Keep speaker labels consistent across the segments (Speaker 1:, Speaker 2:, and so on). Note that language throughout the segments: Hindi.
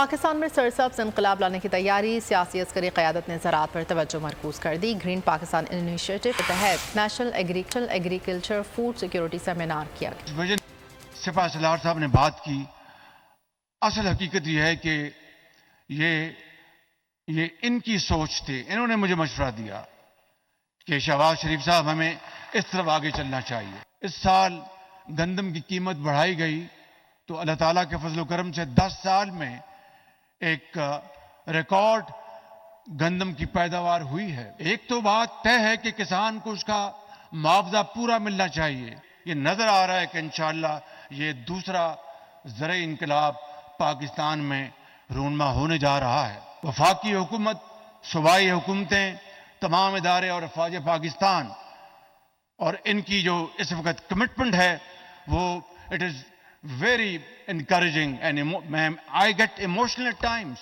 Speaker 1: पाकिस्तान में सरसब्ज़ इंक़लाब लाने की तैयारी, सियासी अस्करी क़यादत ने ज़राअत पर तवज्जो मरकूज़ कर दी। ग्रीन पाकिस्तान इनिशिएटिव के तहत national agriculture food security seminar किया गया।
Speaker 2: सिपा सलार साहब ने बात की। असल हकीकत यह है कि ये इनकी सोच थी। इन्होंने मुझे मशवरा दिया कि शहबाज शरीफ साहब हमें इस तरफ आगे चलना चाहिए। इस साल गंदम की कीमत बढ़ाई गई तो अल्लाह ताला के फजल करम से 10 साल में एक रिकॉर्ड गंदम की पैदावार हुई है। एक तो बात तय है कि किसान को उसका मुआवजा पूरा मिलना चाहिए। ये नजर आ रहा है कि इंशाअल्लाह ये दूसरा ज़राई इनकलाब पाकिस्तान में रूनमा होने जा रहा है। वफाकी हुकूमत, सूबाई हुकूमतें, तमाम इदारे और अफवाज पाकिस्तान और इनकी जो इस वक्त कमिटमेंट है वो it is very encouraging and I get emotional at times।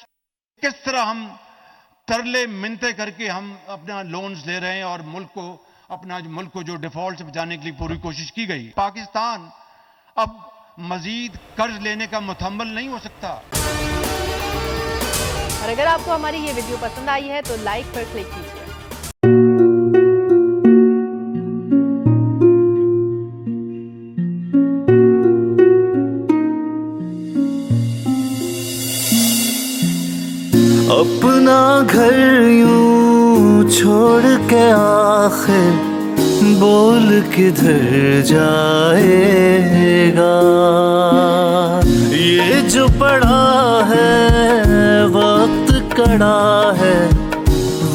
Speaker 2: किस तरह हम तरले मिन्नतें करके हम अपना लोन्स ले रहे हैं और मुल्क को जो डिफॉल्ट से बचाने के लिए पूरी कोशिश की गई। पाकिस्तान अब मजीद कर्ज लेने का मुतहम्मिल नहीं हो सकता।
Speaker 1: और अगर आपको हमारी ये वीडियो पसंद आई है तो लाइक पर क्लिक कीजिए।
Speaker 3: अपना घर यूं छोड़ के आखिर बोल किधर जाएगा। ये जो पड़ा है वक्त कड़ा है,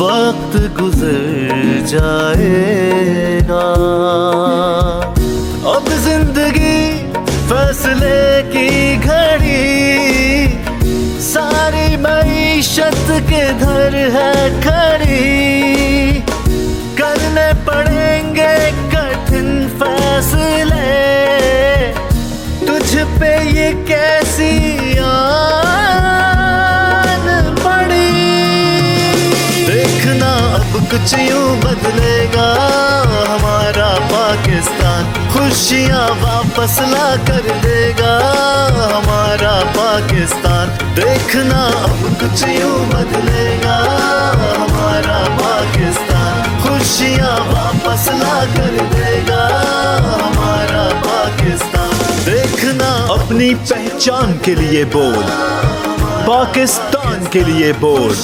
Speaker 3: वक्त गुजर जाएगा। अब जिंदगी फैसले की घड़ी, सारी मईशत किधर है खड़ी। करने पड़ेंगे कठिन फैसले, तुझ पे ये कैसी आन पड़ी। देखना अब कुछ यूं बदलेगा हमारा पाकिस्तान, खुशियाँ वापस ला कर देगा हमारा पाकिस्तान। देखना अब कुछ यूं बदलेगा हमारा पाकिस्तान, खुशियाँ वापस ला कर देगा हमारा पाकिस्तान। देखना अपनी पहचान के लिए बोल, पाकिस्तान के लिए बोल,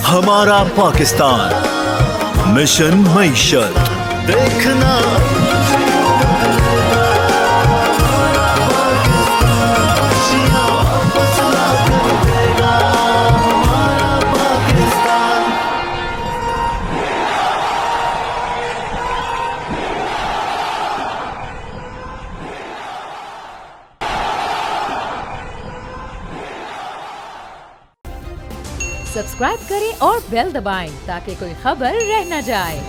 Speaker 3: हमारा पाकिस्तान मिशन मईशत। देखना
Speaker 4: सब्सक्राइब करें और बेल दबाएं ताकि कोई खबर रह न जाए।